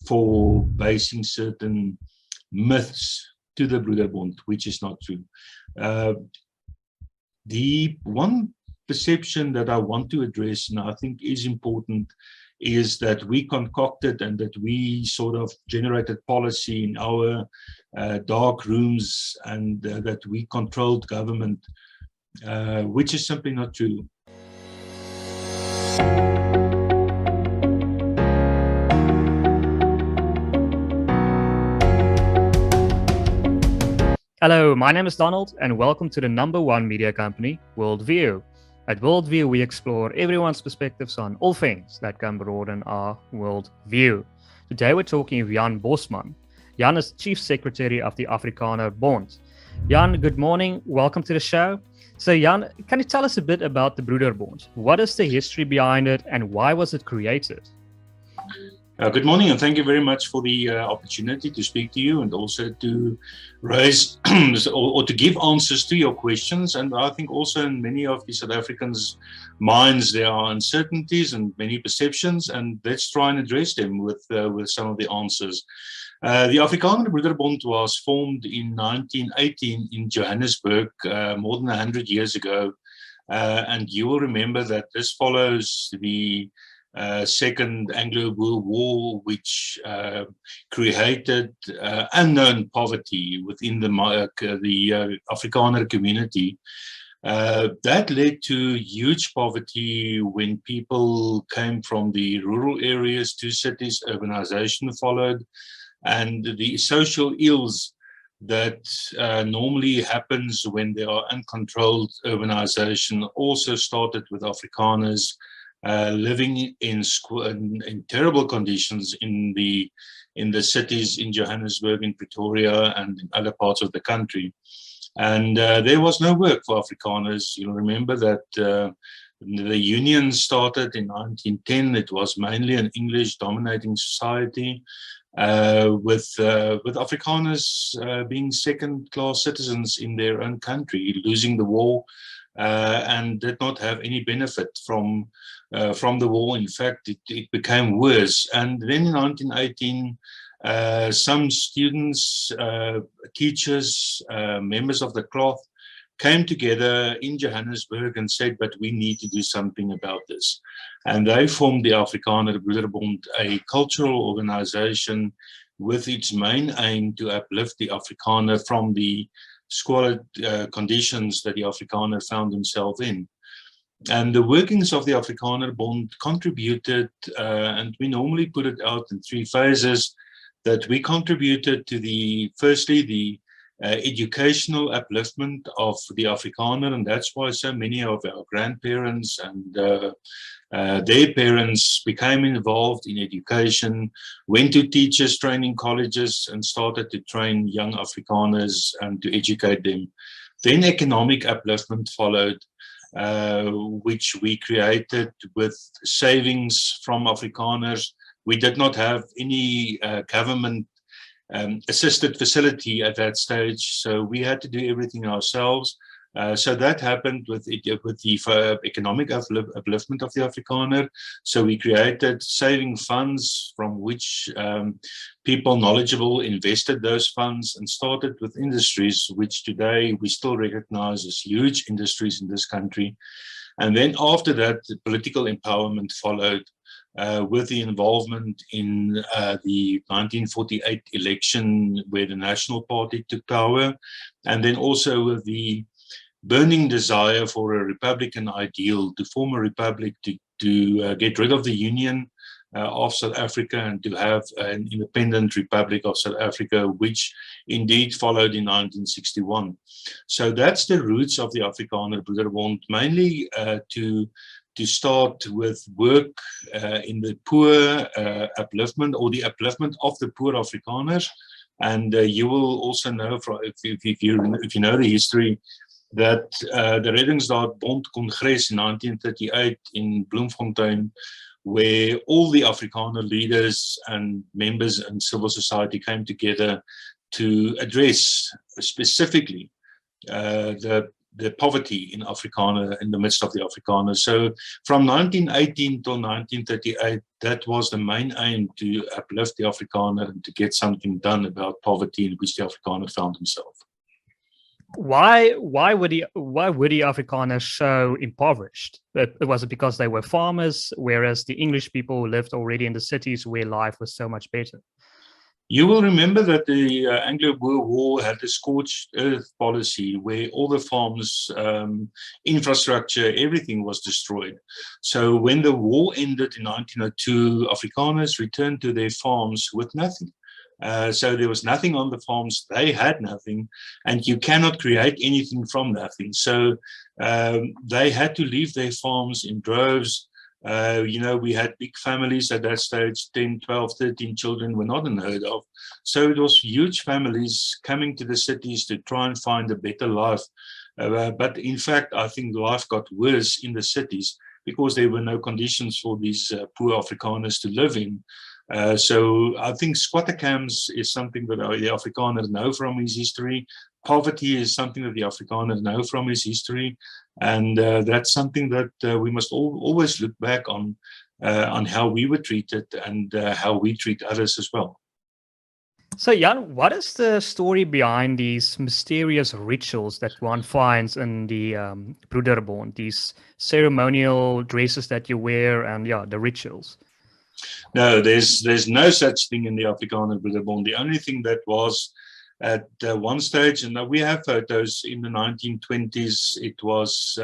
for basing certain myths to the Broederbond, which is not true. The one perception that I want to address, and I think is important, is that we concocted and that we sort of generated policy in our dark rooms, and that we controlled government, which is simply not true. Hello, my name is Donald, and welcome to the #1 media company, WorldView. At WorldView, we explore everyone's perspectives on all things that can broaden our worldview. Today, we're talking with Jan Bosman. Jan is Chief Secretary of the Afrikanerbond. Jan, good morning. Welcome to the show. So, Jan, can you tell us a bit about the Broederbond? What is the history behind it, and why was it created? Good morning, and thank you very much for the opportunity to speak to you, and also to raise or to give answers to your questions. And I think also in many of the South Africans' minds there are uncertainties and many perceptions, and let's try and address them with some of the answers. The Afrikanerbond Broederbond was formed in 1918 in Johannesburg, more than 100 years ago, and you will remember that this follows the Second Anglo-Boer War, which created unknown poverty within the Afrikaner community. That led to huge poverty when people came from the rural areas to cities. Urbanization followed, and the social ills that normally happens when there are uncontrolled urbanization also started with Afrikaners living in terrible conditions in the cities in Johannesburg, in Pretoria, and in other parts of the country. And there was no work for Afrikaners. You'll remember that the union started in 1910. It was mainly an English-dominating society, with Afrikaners being second-class citizens in their own country, losing the war, and did not have any benefit from the war. In fact, it became worse. And then in 1918, some students, teachers, members of the cloth came together in Johannesburg and said, but we need to do something about this. And they formed the Afrikaner Broederbond, a cultural organization with its main aim to uplift the Afrikaner from the squalid conditions that the Afrikaner found himself in. And the workings of the Afrikanerbond contributed, and we normally put it out in 3 phases, that we contributed to firstly, the educational upliftment of the Afrikaner, and that's why so many of our grandparents and their parents became involved in education, went to teachers training colleges, and started to train young Afrikaners and to educate them. Then economic upliftment followed, which we created with savings from Afrikaners. We did not have any government assisted facility at that stage, so we had to do everything ourselves. So that happened with the economic upliftment of the Afrikaner. So we created saving funds from which people knowledgeable invested those funds, and started with industries which today we still recognize as huge industries in this country. And then after that, the political empowerment followed, with the involvement in the 1948 election, where the National Party took power, and then also with the burning desire for a republican ideal, to form a republic, to get rid of the Union of South Africa, and to have an independent Republic of South Africa, which indeed followed in 1961. So that's the roots of the Afrikaner Broederbond, mainly to start with work in the poor upliftment, or the upliftment of the poor Afrikaners. And you will also know, if you know the history, that the Reddingsdaad-Bond Congress in 1938 in Bloemfontein, where all the Afrikaner leaders and members in civil society came together to address specifically the poverty in Afrikaner, in the midst of the Afrikaners. So from 1918 till 1938, that was the main aim, to uplift the Afrikaner and to get something done about poverty in which the Afrikaner found himself. Why were the Afrikaners so impoverished? Was it because they were farmers, whereas the English people lived already in the cities where life was so much better? You will remember that the Anglo-Boer War had a scorched earth policy where all the farms, infrastructure, everything was destroyed. So when the war ended in 1902, Afrikaners returned to their farms with nothing. So there was nothing on the farms, they had nothing, and you cannot create anything from nothing. So they had to leave their farms in droves. We had big families at that stage, 10, 12, 13 children were not unheard of. So it was huge families coming to the cities to try and find a better life. But in fact, I think life got worse in the cities because there were no conditions for these poor Afrikaners to live in. So I think squatter camps is something that the Afrikaners know from his history. Poverty is something that the Afrikaners know from his history. And that's something that we must always look back on how we were treated and how we treat others as well. So, Jan, what is the story behind these mysterious rituals that one finds in the Broederbond, these ceremonial dresses that you wear and, the rituals? No, there's no such thing in the Afrikaner Broederbond. The only thing that was at one stage, and we have photos in the 1920s, it was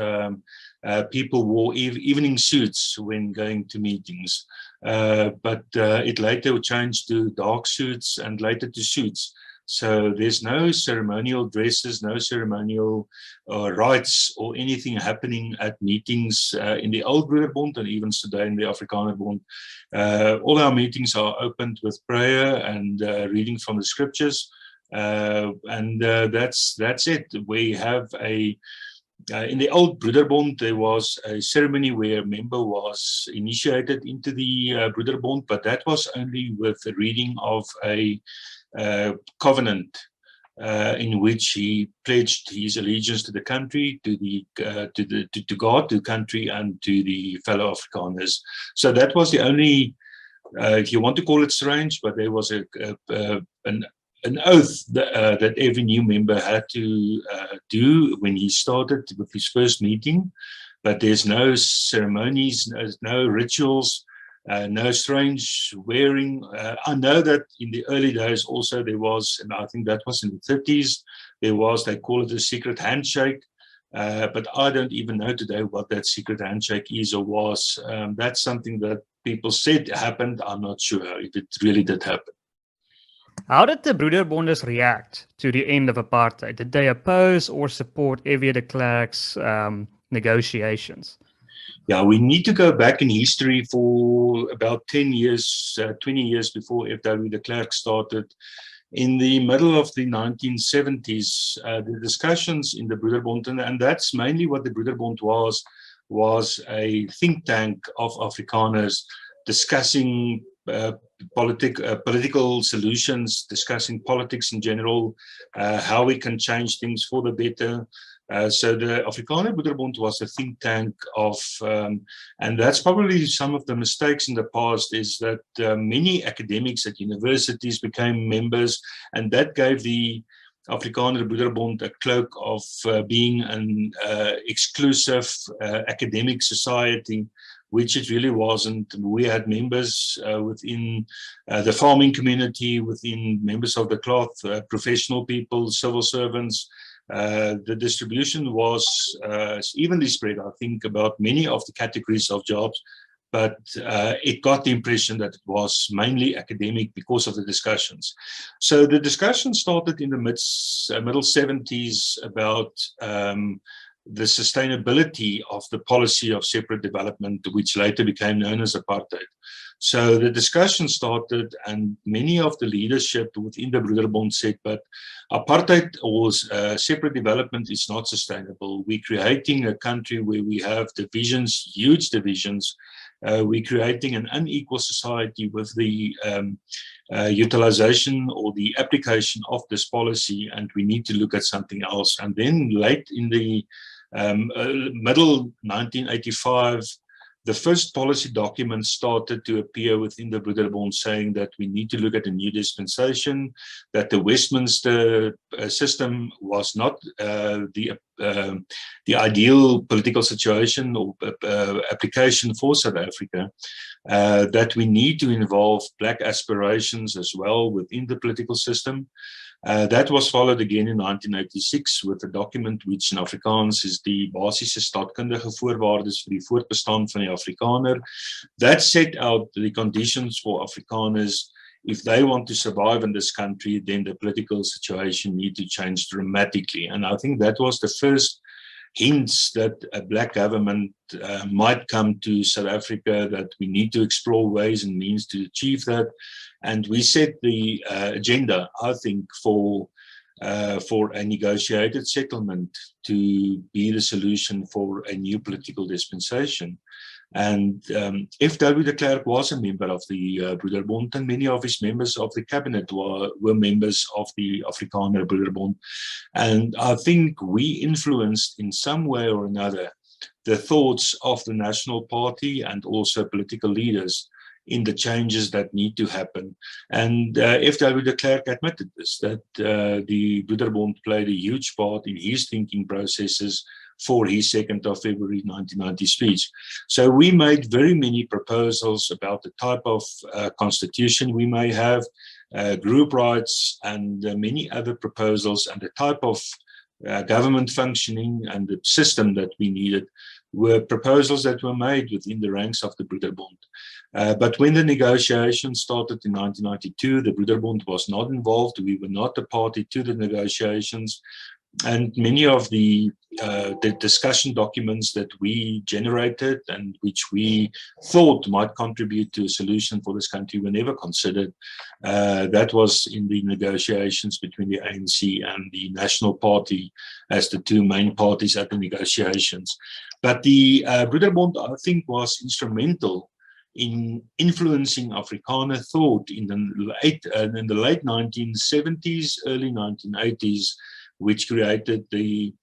people wore evening suits when going to meetings. But it later changed to dark suits and later to suits. So there's no ceremonial dresses, no ceremonial rites or anything happening at meetings in the old Broederbond and even today in the Afrikanerbond. All our meetings are opened with prayer and reading from the scriptures. And that's it. We have in the old Broederbond, there was a ceremony where a member was initiated into the Broederbond, but that was only with the reading of a covenant in which he pledged his allegiance to the country, to God, to country, and to the fellow Afrikaners. So that was the only, if you want to call it strange, but there was an oath that every new member had to do when he started with his first meeting. But there's no ceremonies, no rituals, no strange wearing. I know that in the early days also there was, and I think that was in the 30s, they call it a secret handshake. But I don't even know today what that secret handshake is or was. That's something that people said happened. I'm not sure if it really did happen. How did the Broederbonders react to the end of apartheid? Did they oppose or support F.W. de Klerk's negotiations? Yeah, we need to go back in history for about 10 years, 20 years before F.W. de Klerk started. In the middle of the 1970s, the discussions in the Broederbond, and that's mainly what the Broederbond was a think tank of Afrikaners discussing political solutions, discussing politics in general, how we can change things for the better. So the Afrikaner Broederbond was a think tank of, and that's probably some of the mistakes in the past, is that many academics at universities became members, and that gave the Afrikaner Broederbond a cloak of being an exclusive academic society, which it really wasn't. We had members within the farming community, within members of the cloth, professional people, civil servants. The distribution was evenly spread, I think, about many of the categories of jobs, but it got the impression that it was mainly academic because of the discussions. So the discussion started in the middle 70s about the sustainability of the policy of separate development, which later became known as apartheid. So the discussion started, and many of the leadership within the Broederbond said, but apartheid or separate development is not sustainable. We're creating a country where we have divisions, huge divisions. We're creating an unequal society with the utilization or the application of this policy, and we need to look at something else. And then late in the middle 1985, the first policy document started to appear within the Broederbond, saying that we need to look at a new dispensation, that the Westminster system was not the ideal political situation or application for South Africa, that we need to involve Black aspirations as well within the political system. That was followed again in 1986 with a document which in Afrikaans is die basiese staatkundige voorwaardes vir die voortbestaan van die Afrikaner. That set out the conditions for Afrikaners. If they want to survive in this country, then the political situation need to change dramatically. And I think that was the first hints that a Black government might come to South Africa, that we need to explore ways and means to achieve that. And we set the agenda, I think, for a negotiated settlement to be the solution for a new political dispensation. And F.W. de Klerk was a member of the Broederbond, and many of his members of the cabinet were members of the Afrikanerbond Broederbond. And I think we influenced in some way or another the thoughts of the National Party and also political leaders in the changes that need to happen. And F.W. de Klerk admitted this, that the Broederbond played a huge part in his thinking processes for his 2nd of February 1990 speech. So we made very many proposals about the type of constitution we may have, group rights, and many other proposals, and the type of government functioning and the system that we needed were proposals that were made within the ranks of the Broederbond. But when the negotiations started in 1992, the Broederbond was not involved. We were not a party to the negotiations. And many of the discussion documents that we generated and which we thought might contribute to a solution for this country were never considered. That was in the negotiations between the ANC and the National Party as the two main parties at the negotiations. But the Broederbond, I think, was instrumental in influencing Afrikaner thought in the late 1970s, early 1980s, which created the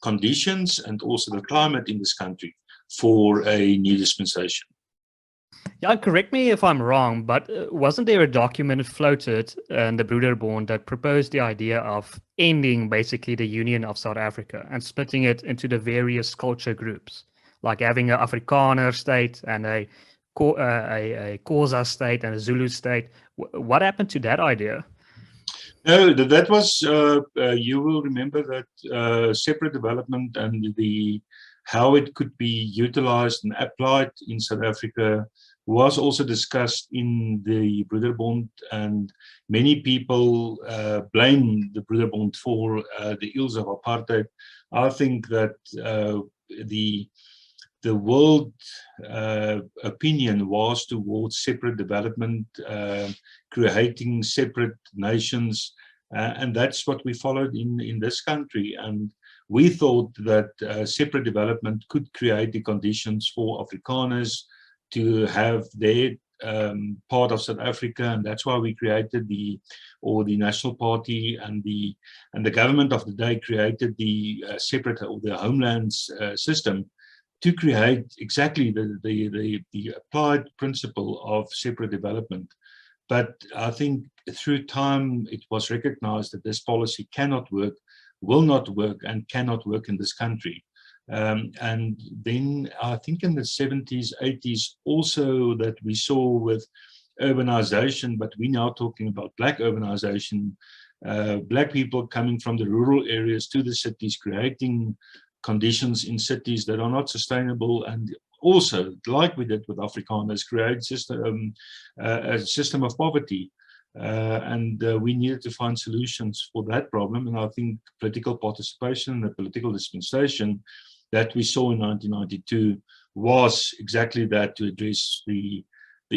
conditions and also the climate in this country for a new dispensation. Yeah, correct me if I'm wrong, but wasn't there a document floated in the Broederbond that proposed the idea of ending basically the Union of South Africa and splitting it into the various culture groups, like having an Afrikaner state and a Xhosa state and a Zulu state? What happened to that idea? No, that was, you will remember that separate development and how it could be utilized and applied in South Africa was also discussed in the Broederbond, and many people blame the Broederbond for the ills of apartheid. I think that the world opinion was towards separate development, creating separate nations, and that's what we followed in this country. And we thought that separate development could create the conditions for Afrikaners to have their part of South Africa, and that's why we created the National Party, and the government of the day created the separate or the homelands system, to create exactly the applied principle of separate development. But I think through time it was recognized that this policy cannot work, will not work, and cannot work in this country. And then I think in the 70s, 80s also that we saw with urbanization, but we're now talking about Black urbanization, Black people coming from the rural areas to the cities, creating conditions in cities that are not sustainable, and also, like we did with Afrikaners, create a system of poverty. And we needed to find solutions for that problem. And I think political participation and the political dispensation that we saw in 1992 was exactly that, to address the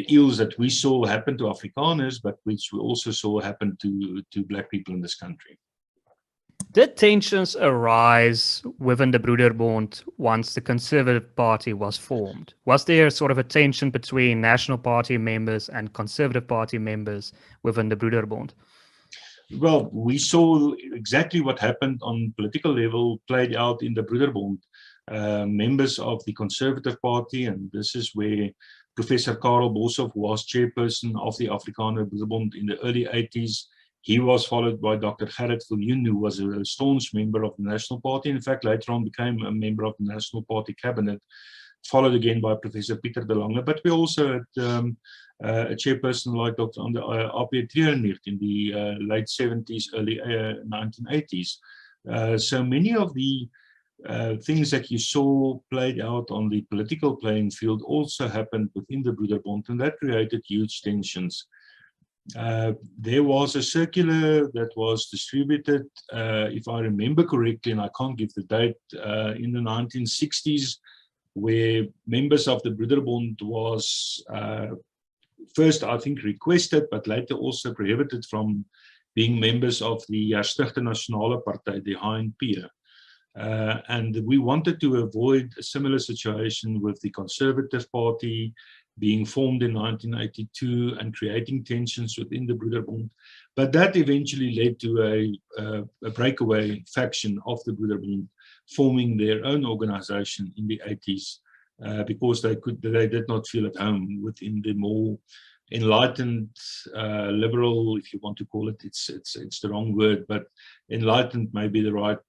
ills that we saw happen to Afrikaners, but which we also saw happen to Black people in this country. Did tensions arise within the Broederbond once the Conservative Party was formed? Was there sort of a tension between National Party members and Conservative Party members within the Broederbond? Well, we saw exactly what happened on political level played out in the Broederbond. Members of the Conservative Party, and this is where Professor Karel Boshoff was chairperson of the Afrikanerbond Bond in the early 80s. He was followed by Dr. Gerrit Viljoen, who was a staunch member of the National Party. In fact, later on became a member of the National Party cabinet, followed again by Professor Pieter de Lange. But we also had a chairperson like Dr. A.P. Trierniert in the late 70s, early 1980s. So many of the things that you saw played out on the political playing field also happened within the Broederbond, and that created huge tensions. There was a circular that was distributed, if I remember correctly, and I can't give the date, in the 1960s, where members of the Broederbond was first, I think, requested, but later also prohibited from being members of the Stichte Nasionale Partij, the HNP. And we wanted to avoid a similar situation with the Conservative Party being formed in 1982 and creating tensions within the Broederbond. But that eventually led to a breakaway faction of the Broederbond forming their own organization in the 80s because they did not feel at home within the more enlightened, liberal, if you want to call it, it's the wrong word, but enlightened may be the right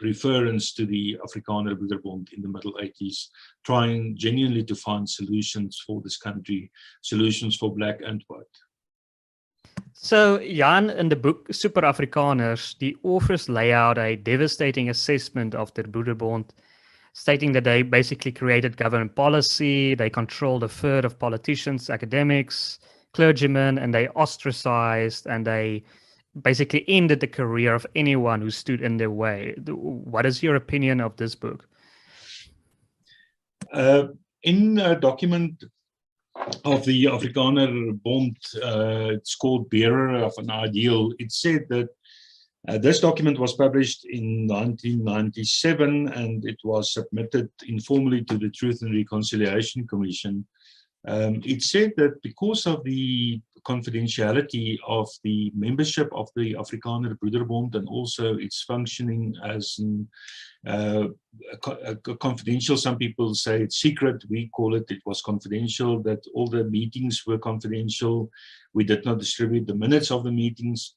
reference to the Afrikanerbond Bond in the middle 80s, trying genuinely to find solutions for this country, solutions for black and white. So, Jan, in the book Super Afrikaners, the authors lay out a devastating assessment of the Broederbond, stating that they basically created government policy, they controlled a third of politicians, academics, clergymen, and they ostracized and they basically ended the career of anyone who stood in their way. What is your opinion of this book? In a document of the Afrikanerbond, it's called Bearer of an Ideal, it said that this document was published in 1997 and it was submitted informally to the Truth and Reconciliation Commission. It said that because of the confidentiality of the membership of the Afrikanerbond Bond and also its functioning as a confidential, some people say it's secret, we call it was confidential, that all the meetings were confidential, we did not distribute the minutes of the meetings.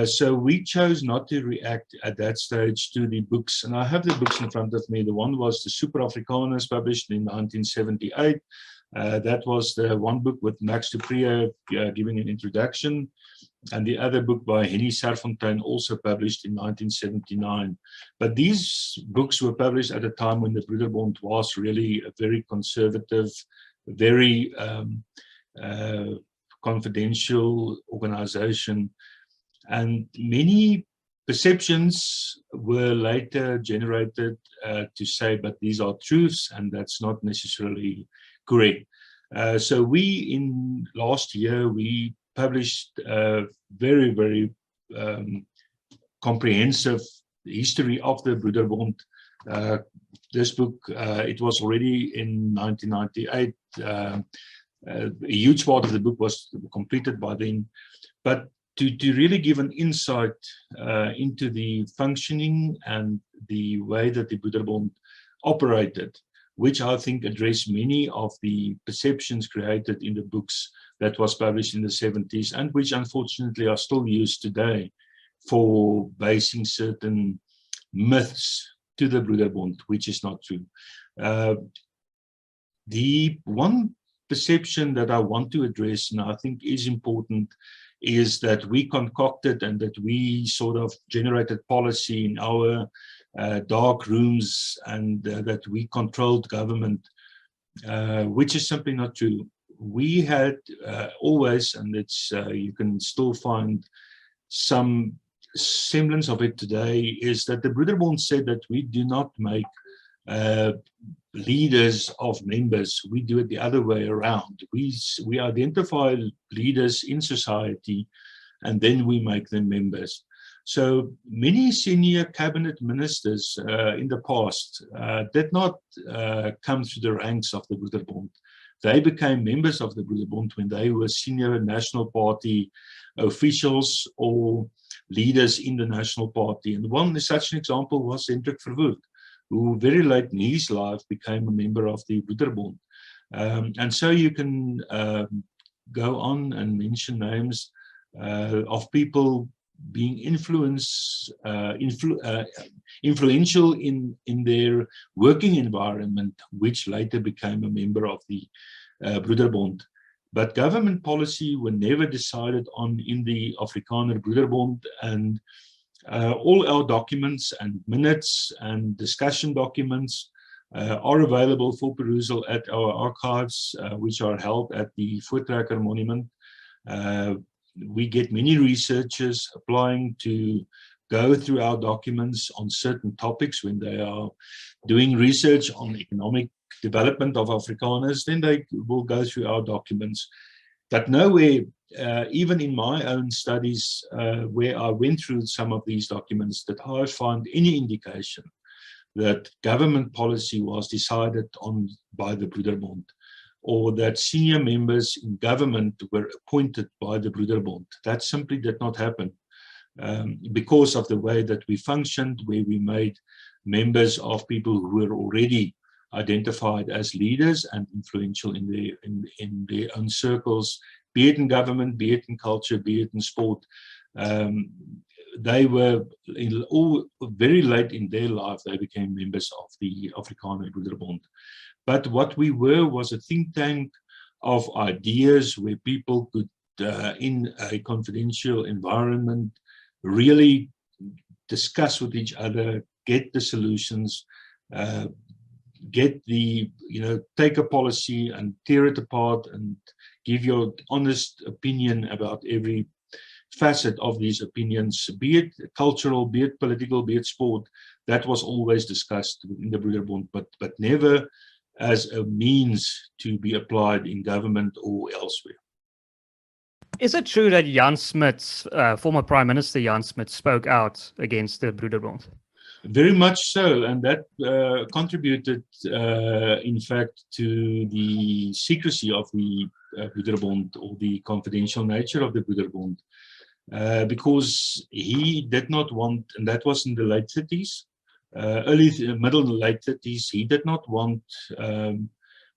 So we chose not to react at that stage to the books, and I have the books in front of me. The one was the Super Afrikaners, published in 1978. That was the one book with Max de Pree giving an introduction, and the other book by Henny Serfontein, also published in 1979. But these books were published at a time when the Broederbond was really a very conservative, very confidential organization, and many perceptions were later generated to say, but these are truths, and that's not necessarily correct. So we, in last year, we published a very, very comprehensive history of the Broederbond. This book, it was already in 1998. A huge part of the book was completed by then. But to really give an insight into the functioning and the way that the Broederbond operated, which I think address many of the perceptions created in the books that was published in the 70s and which unfortunately are still used today for basing certain myths to the Broederbond, which is not true. The one perception that I want to address, and I think is important, is that we concocted and that we sort of generated policy in our dark rooms and that we controlled government, which is simply not true. We had always, and it's you can still find some semblance of it today, is that the Broederbond said that we do not make leaders of members. We do it the other way around. We identify leaders in society and then we make them members. So many senior cabinet ministers in the past did not come through the ranks of the Broederbond. They became members of the Broederbond when they were senior National Party officials or leaders in the National Party. And one such an example was Hendrik Verwoerd, who very late in his life became a member of the Broederbond. And so you can go on and mention names of people being influential in their working environment, which later became a member of the Broederbond. But government policy were never decided on in the Afrikaner Broederbond, and all our documents and minutes and discussion documents are available for perusal at our archives, which are held at the Voortrekker Monument. We get many researchers applying to go through our documents on certain topics when they are doing research on economic development of Afrikaners, then they will go through our documents. But nowhere, even in my own studies, where I went through some of these documents, that I find any indication that government policy was decided on by the Broederbond, or that senior members in government were appointed by the Broederbond. That simply did not happen because of the way that we functioned, where we made members of people who were already identified as leaders and influential in their own circles, be it in government, be it in culture, be it in sport. They were all very late in their life, they became members of the Afrikaner Broederbond. But what we were was a think tank of ideas where people could, in a confidential environment, really discuss with each other, get the solutions, get the, take a policy and tear it apart and give your honest opinion about every facet of these opinions, be it cultural, be it political, be it sport. That was always discussed in the Broederbond, but never as a means to be applied in government or elsewhere. Is it true that Jan Smuts, former Prime Minister Jan Smuts, spoke out against the Broederbond? Very much so, and that contributed, in fact, to the secrecy of the Broederbond, or the confidential nature of the Broederbond, because he did not want, and that was in the late 30s, middle and late 30s, he did not want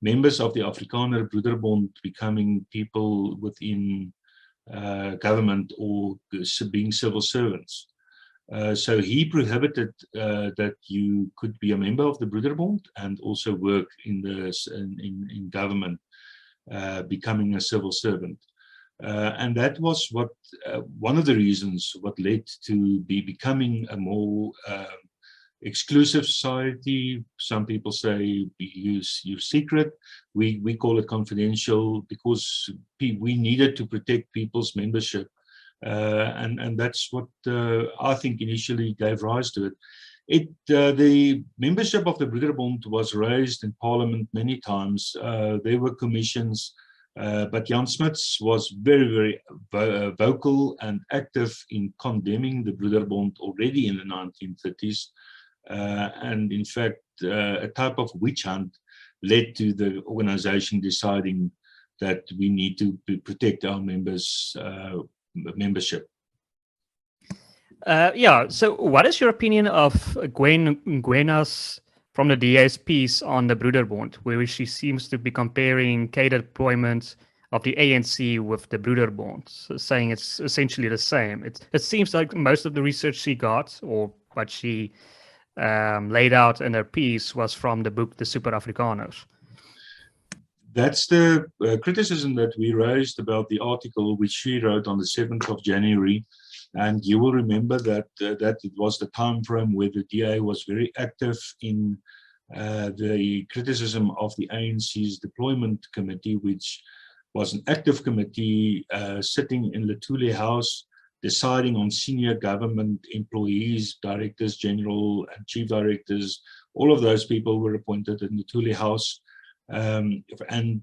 members of the Afrikaner Broederbond becoming people within government or being civil servants. So he prohibited that you could be a member of the Broederbond and also work in government, becoming a civil servant. And that was what one of the reasons what led to becoming a more exclusive society. Some people say you're secret. We call it confidential because we needed to protect people's membership. And that's what I think initially gave rise to it. The membership of the Broederbond was raised in Parliament many times. There were commissions, but Jan Smuts was very, very vocal and active in condemning the Broederbond already in the 1930s. And in fact, a type of witch hunt led to the organization deciding that we need to protect our members' membership. Yeah, so what is your opinion of Ngwenya's from the DA's piece on the Broederbond, where she seems to be comparing cadre deployment of the ANC with the Broederbond, so saying it's essentially the same. It seems like most of the research she got, or what she laid out in her piece, was from the book The Super Afrikaners. That's the criticism that we raised about the article which she wrote on the 7th of January. And you will remember that it was the time frame where the DA was very active in the criticism of the ANC's deployment committee, which was an active committee sitting in Lutuli House, deciding on senior government employees, directors general and chief directors. All of those people were appointed in Lutuli House. and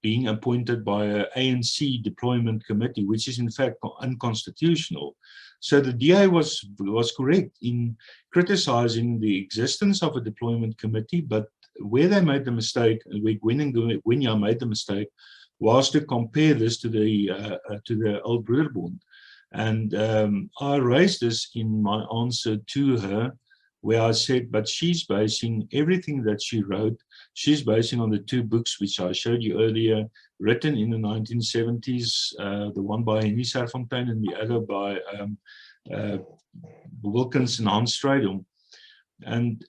being appointed by an ANC deployment committee, which is in fact unconstitutional. So the DA was correct in criticizing the existence of a deployment committee, but where they made the mistake, where Gwen and Ngwenya made the mistake, was to compare this to the old Broederbond. And I raised this in my answer to her, where I said, but she's basing everything that she wrote, she's basing on the two books which I showed you earlier, written in the 1970s, the one by Henry Serfontein and the other by Wilkins and Hans Strydom. And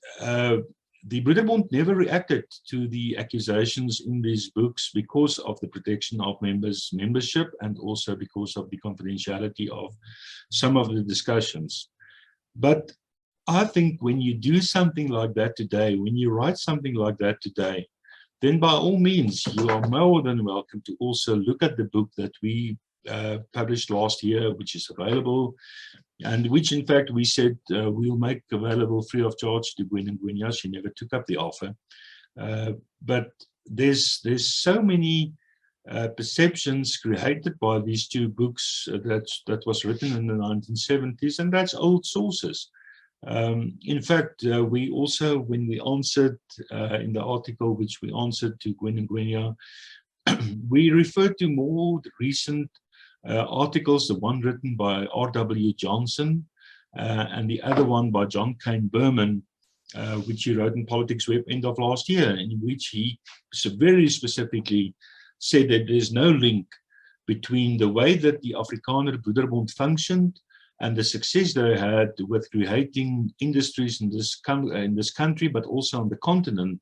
the Broederbond never reacted to the accusations in these books because of the protection of membership and also because of the confidentiality of some of the discussions. But I think when you do something like that today, when you write something like that today, then by all means, you are more than welcome to also look at the book that we published last year, which is available, and which in fact we said we'll make available free of charge to Gwen and Ngwenya. She never took up the offer. But there's so many perceptions created by these two books that was written in the 1970s, and that's old sources. In fact, we also, when we answered in the article which we answered to Gwen and Ngwenya, we referred to more recent articles, the one written by R.W. Johnson and the other one by John Kane Berman, which he wrote in Politics Web end of last year, in which he very specifically said that there's no link between the way that the Afrikaner Broederbond functioned and the success they had with creating industries in this country, but also on the continent,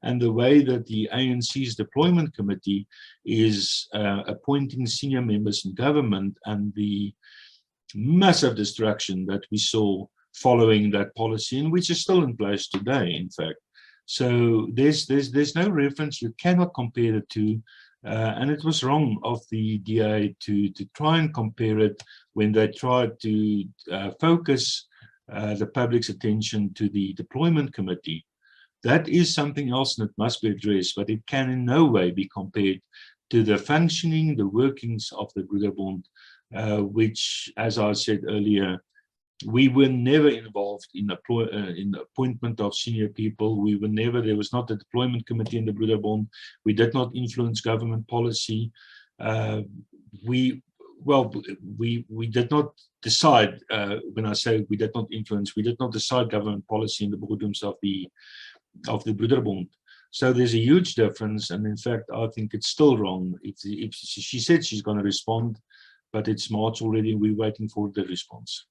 and the way that the ANC's deployment committee is appointing senior members in government, and the massive destruction that we saw following that policy, and which is still in place today, in fact. So there's no reference. You cannot compare the two. And it was wrong of the DA to try and compare it when they tried to focus the public's attention to the deployment committee. That is something else that must be addressed, but it can in no way be compared to the functioning, the workings of the Broederbond, which, as I said earlier, we were never involved in the appointment of senior people. We were never, there was not a deployment committee in the Broederbond. We did not influence government policy. We did not decide, when I say we did not influence, we did not decide government policy in the boardrooms of the Broederbond. So there's a huge difference, and in fact, I think it's still wrong. If she said she's going to respond, but it's March already, we're waiting for the response.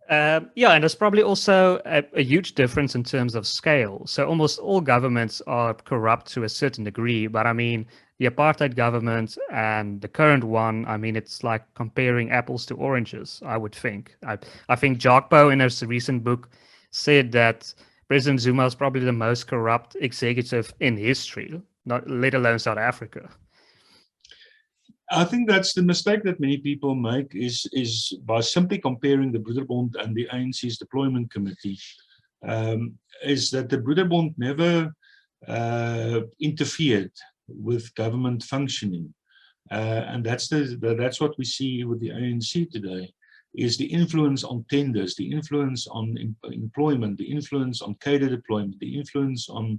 Yeah, and there's probably also a huge difference in terms of scale. So almost all governments are corrupt to a certain degree, but I mean, the apartheid government and the current one, I mean, it's like comparing apples to oranges, I would think. I think Jagpo in his recent book said that President Zuma is probably the most corrupt executive in history, not let alone South Africa. I think that's the mistake that many people make, is by simply comparing the Broederbond and the ANC's deployment committee, is that the Broederbond never interfered with government functioning. And that's what we see with the ANC today, is the influence on tenders, the influence on employment, the influence on cadre deployment, the influence on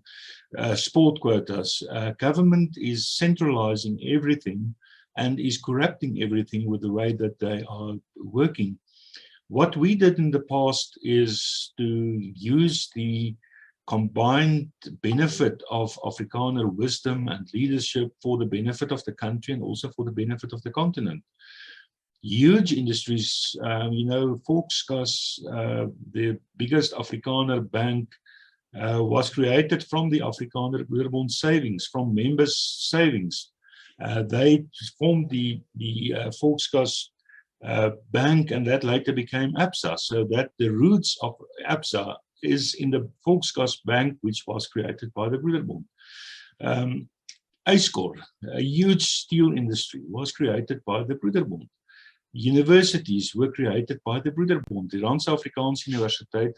sport quotas. Government is centralizing everything and is corrupting everything with the way that they are working. What we did in the past is to use the combined benefit of Afrikaner wisdom and leadership for the benefit of the country and also for the benefit of the continent. Huge industries, Volkskas, the biggest Afrikaner bank, was created from the Afrikaner Broederbond savings, from members' savings. They formed the Volkskas bank, and that later became ABSA. So that the roots of ABSA is in the Volkskas bank, which was created by the Broederbond. Yscor, a huge steel industry, was created by the Broederbond. universities were created by the Broederbond. The Rand-Afrikaanse Universiteit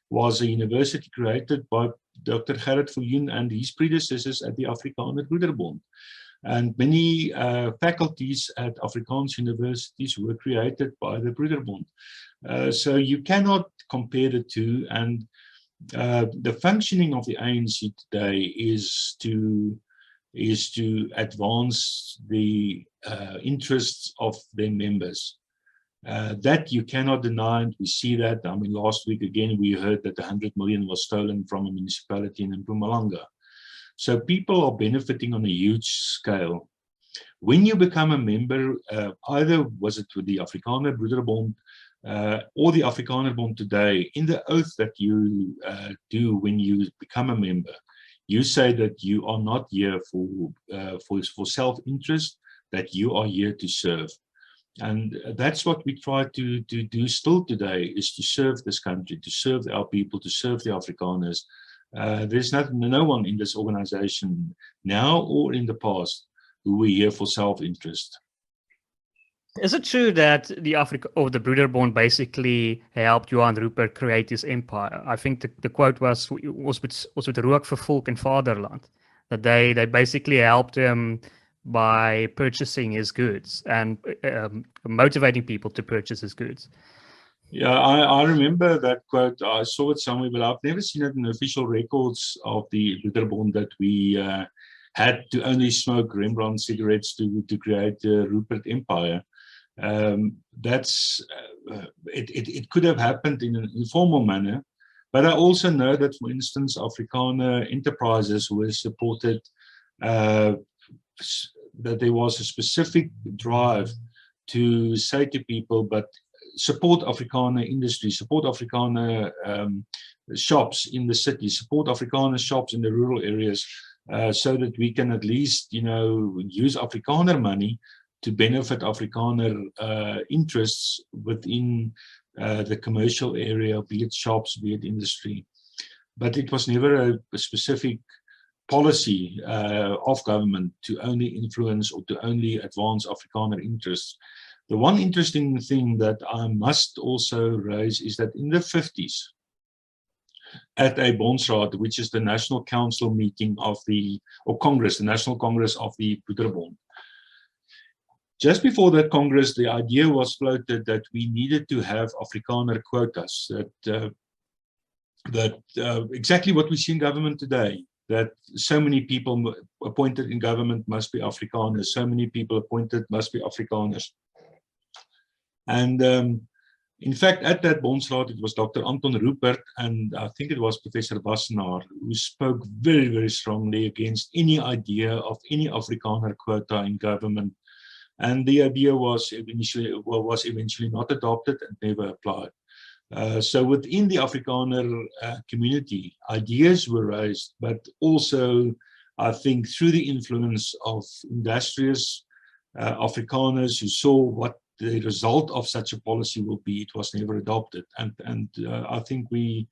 was a university created by Dr. Gerrit Viljoen and his predecessors at the Afrikanerbond Broederbond. And many faculties at Afrikaans universities were created by the Broederbond. So you cannot compare the two, and the functioning of the ANC today is to advance the interests of their members. That you cannot deny, and we see that. I mean, last week again we heard that 100 million was stolen from a municipality in Mpumalanga. So people are benefiting on a huge scale. When you become a member, either was it with the Afrikaner Broederbond or the Afrikanerbond today, in the oath that you do when you become a member, you say that you are not here for self-interest, that you are here to serve. And that's what we try to do still today, is to serve this country, to serve our people, to serve the Afrikaners. There's no one in this organization now or in the past who were here for self-interest. Is it true that the Broederbond basically helped Johan Rupert create his empire? I think the quote was met rook vir volk en vaderland. That they basically helped him by purchasing his goods and motivating people to purchase his goods. Yeah, I remember that quote. I saw it somewhere, but I've never seen it in official records of the Broederbond that we had to only smoke Rembrandt cigarettes to create the Rupert Empire. It could have happened in an informal manner, but I also know that, for instance, Afrikaner enterprises were supported, that there was a specific drive to say to people, but support Afrikaner industry, support Afrikaner shops in the city, support Afrikaner shops in the rural areas, so that we can at least, use Afrikaner money to benefit Afrikaner interests within the commercial area, be it shops, be it industry. But it was never a specific policy of government to only influence or to only advance Afrikaner interests. The one interesting thing that I must also raise is that in the 50s, at a Bondsraad, which is the National Council meeting the National Congress of the Broederbond, just before that Congress, the idea was floated that we needed to have Afrikaner quotas, that exactly what we see in government today, that so many people appointed in government must be Afrikaners, so many people appointed must be Afrikaners. And in fact, at that Bondsraad, it was Dr. Anton Rupert, and I think it was Professor Bosman, who spoke very, very strongly against any idea of any Afrikaner quota in government. And the idea was eventually not adopted and never applied. So within the Afrikaner community, ideas were raised, but also, I think, through the influence of industrious Afrikaners who saw what the result of such a policy will be, it was never adopted. And I think we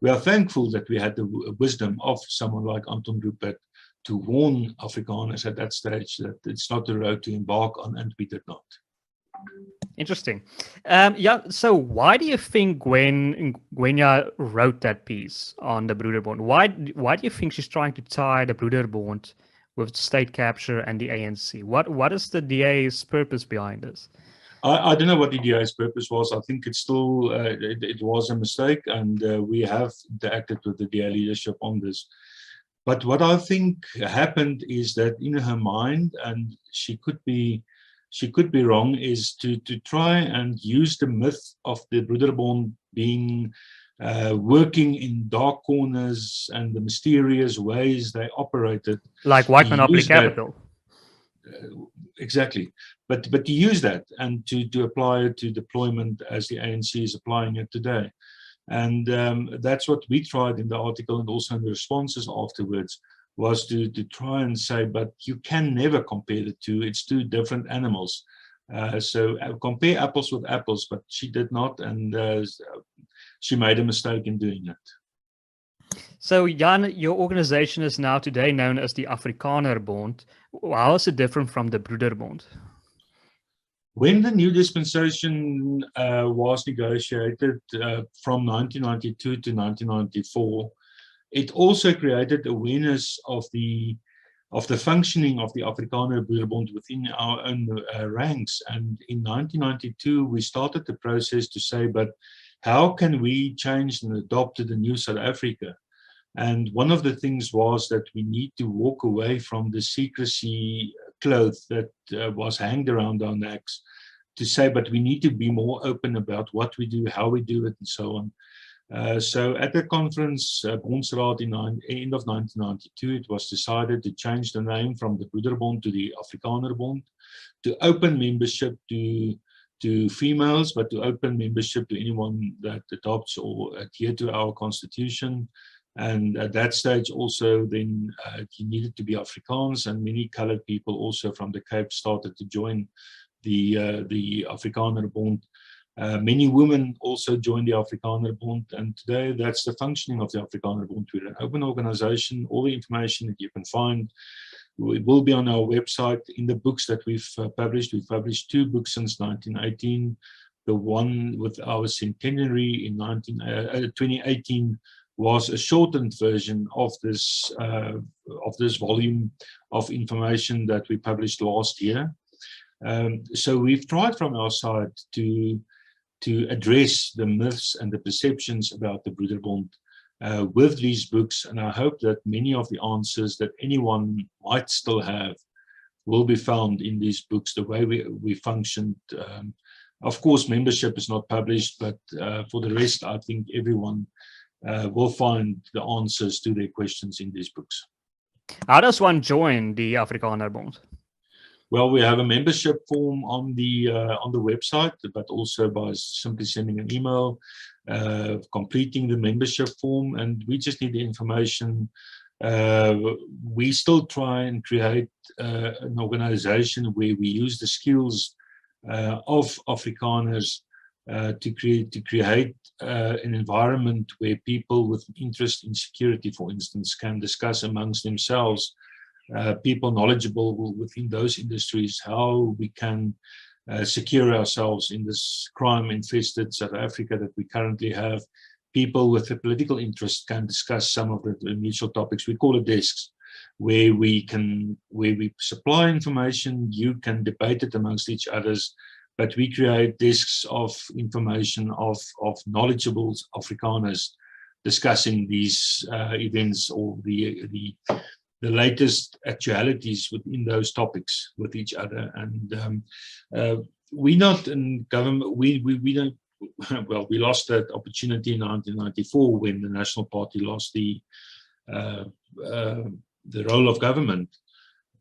are thankful that we had the wisdom of someone like Anton Rupert to warn Afrikaners at that stage that it's not the road to embark on, and we did not. Interesting. So why do you think Ngwenya wrote that piece on the Broederbond? Why do you think she's trying to tie the Broederbond with state capture and the ANC? What is the DA's purpose behind this? I don't know what the DA's purpose was. I think it's still it was a mistake, and we have interacted with the DA leadership on this. But what I think happened is that in her mind, and she could be wrong, is to try and use the myth of the Broederbond being working in dark corners and the mysterious ways they operated. Like white monopoly capital. Exactly. But to use that and to apply it to deployment as the ANC is applying it today. And that's what we tried in the article, and also in the responses afterwards, was to try and say, but you can never compare the two. It's two different animals. So compare apples with apples, but she did not, and she made a mistake in doing it. So Jan, your organization is now today known as the Afrikanerbond. How is it different from the Broederbond? When the new dispensation was negotiated from 1992 to 1994, it also created awareness of the functioning of the Afrikaner Broederbond within our own ranks. And in 1992, we started the process to say, but how can we change and adopt to the new South Africa? And one of the things was that we need to walk away from the secrecy cloth that was hanged around our necks, to say, but we need to be more open about what we do, how we do it, and so on. So at the conference, Bondsraad in the end of 1992, it was decided to change the name from the Broederbond to the Afrikanerbond, to open membership to females, but to open membership to anyone that adopts or adhere to our constitution. And at that stage also then you needed to be Afrikaans, and many colored people also from the Cape started to join the Afrikanerbond. Many women also joined the Afrikanerbond, and today that's the functioning of the Afrikanerbond. We're an open organization. All the information that you can find will be on our website. In the books that we've published 2 books since 1918. The one with our centenary in 2018 was a shortened version of this volume of information that we published last year. So we've tried from our side to address the myths and the perceptions about the Broederbond with these books, and I hope that many of the answers that anyone might still have will be found in these books, the way we functioned. Of course, membership is not published, but for the rest, I think everyone will find the answers to their questions in these books. How does one join the Afrikanerbond? Well, we have a membership form on the website, but also by simply sending an email, completing the membership form, and we just need the information. We still try and create an organization where we use the skills of Afrikaners to create an environment where people with interest in security, for instance, can discuss amongst themselves. People knowledgeable within those industries, how we can secure ourselves in this crime-infested South Africa that we currently have. People with a political interest can discuss some of the initial topics. We call it desks, where we supply information. You can debate it amongst each others, but we create desks of information of knowledgeable Afrikaners discussing these events or the latest actualities within those topics with each other. And we're not in government. We don't. Well, we lost that opportunity in 1994 when the National Party lost the role of government.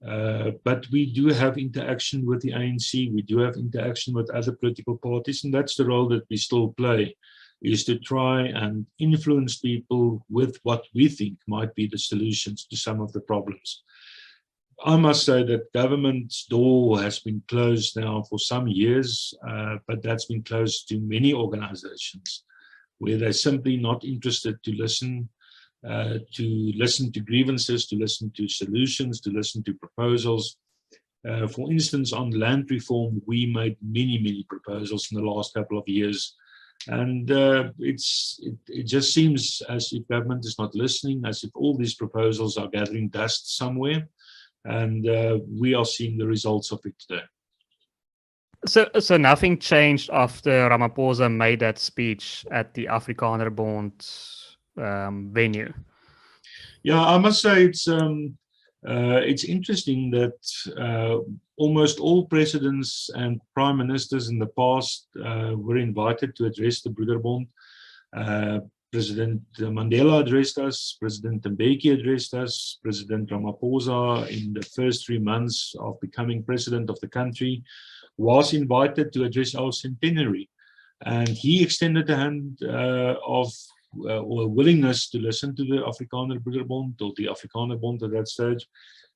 But we do have interaction with the ANC. We do have interaction with other political parties, and that's the role that we still play, is to try and influence people with what we think might be the solutions to some of the problems. I must say that government's door has been closed now for some years, but that's been closed to many organizations where they're simply not interested to listen to grievances, to listen to solutions, to listen to proposals. For instance, on land reform, we made many proposals in the last couple of years. And it just seems as if government is not listening, as if all these proposals are gathering dust somewhere. And we are seeing the results of it today. So nothing changed after Ramaphosa made that speech at the Afrikanerbond venue? Yeah, I must say it's interesting that almost all presidents and prime ministers in the past were invited to address the Broederbond. President Mandela addressed us, President Mbeki addressed us, President Ramaphosa in the first 3 months of becoming president of the country was invited to address our centenary. And he extended the hand of or willingness to listen to the Afrikaner Broederbond or the Afrikanerbond at that stage.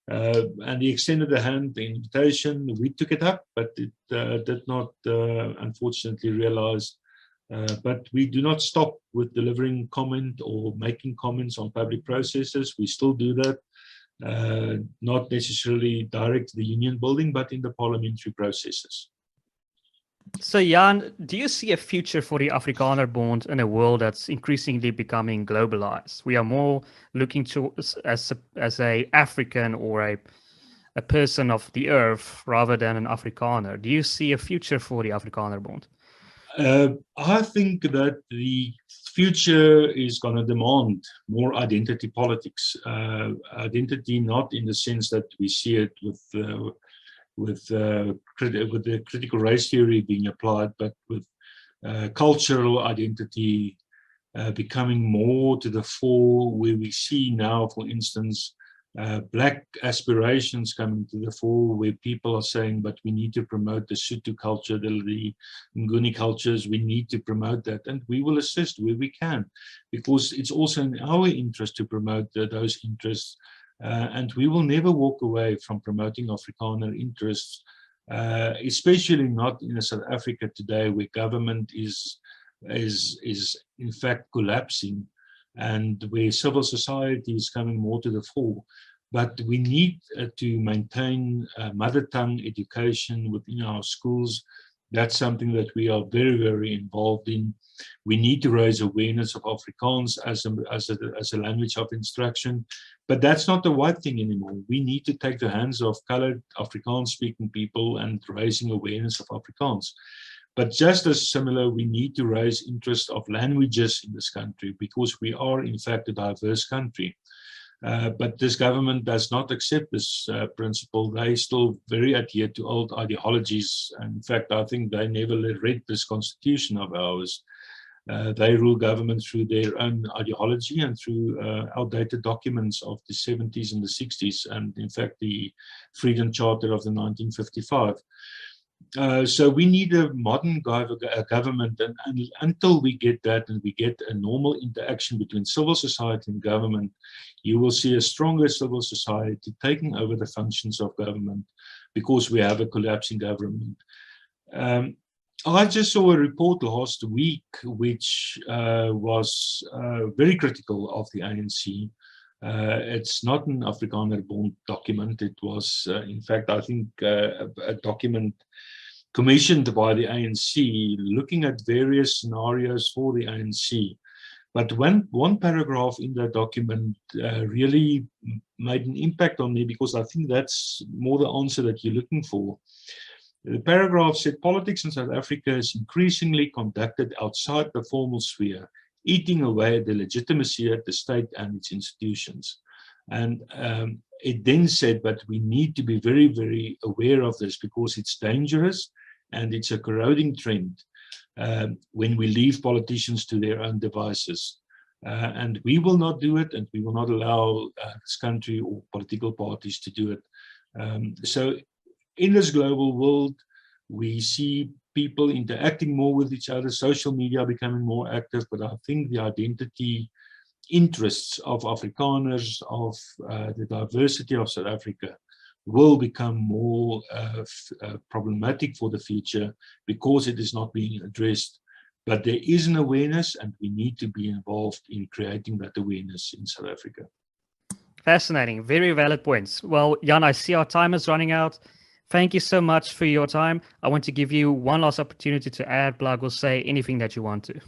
And he extended the hand, the invitation. We took it up, but it did not, unfortunately, realize. But we do not stop with delivering comment or making comments on public processes. We still do that, not necessarily direct to the union building, but in the parliamentary processes. So Jan, do you see a future for the Afrikanerbond in a world that's increasingly becoming globalized? We are more looking to as a African or a person of the earth rather than an Afrikaner. Do you see a future for the Afrikanerbond? I think that the future is going to demand more identity politics. Identity not in the sense that we see it with the critical race theory being applied, but with cultural identity becoming more to the fore, where we see now, for instance, black aspirations coming to the fore, where people are saying, but we need to promote the Sotho culture, the Nguni cultures, we need to promote that, and we will assist where we can, because it's also in our interest to promote those interests. And we will never walk away from promoting Afrikaner interests, especially not in South Africa today, where government is in fact collapsing, and where civil society is coming more to the fore. But we need to maintain mother tongue education within our schools. That's something that we are very, very involved in. We need to raise awareness of Afrikaans as a language of instruction. But that's not the right thing anymore. We need to take the hands of colored Afrikaans-speaking people and raising awareness of Afrikaans. But just as similar, we need to raise interest of languages in this country, because we are, in fact, a diverse country. But this government does not accept this principle. They still very adhere to old ideologies. And in fact, I think they never read this constitution of ours. They rule government through their own ideology and through outdated documents of the 70s and the 60s, and in fact the Freedom Charter of the 1955. So we need a modern government, and until we get that and we get a normal interaction between civil society and government, you will see a stronger civil society taking over the functions of government, because we have a collapsing government. I just saw a report last week which was very critical of the ANC. It's not an Afrikanerbond document. It was, in fact, I think a document commissioned by the ANC looking at various scenarios for the ANC. But one paragraph in that document really made an impact on me, because I think that's more the answer that you're looking for. The paragraph said, politics in South Africa is increasingly conducted outside the formal sphere, eating away at the legitimacy at the state and its institutions. And it then said, but we need to be very, very aware of this, because it's dangerous and it's a corroding trend when we leave politicians to their own devices. And we will not do it, and we will not allow this country or political parties to do it. So in this global world, we see people interacting more with each other, social media becoming more active, but I think the identity interests of Afrikaners, of the diversity of South Africa, will become more problematic for the future, because it is not being addressed. But there is an awareness, and we need to be involved in creating that awareness in South Africa. Fascinating. Very valid points. Well, Jan, I see our time is running out. Thank you so much for your time. I want to give you one last opportunity to add, plug, or say anything that you want to.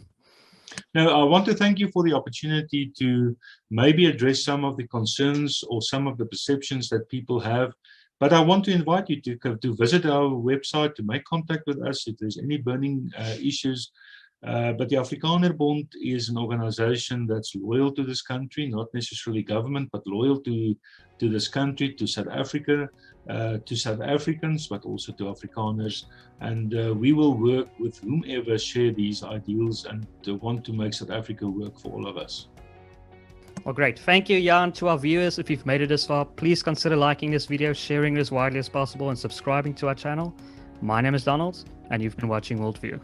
No, I want to thank you for the opportunity to maybe address some of the concerns or some of the perceptions that people have. But I want to invite you to visit our website, to make contact with us if there's any burning issues. But the Afrikanerbond is an organization that's loyal to this country, not necessarily government, but loyal to this country, to South Africa, to South Africans, but also to Afrikaners. And we will work with whomever share these ideals and want to make South Africa work for all of us. Well, great. Thank you, Jan. To our viewers, if you've made it this far, please consider liking this video, sharing it as widely as possible, and subscribing to our channel. My name is Donald, and you've been watching WorldView.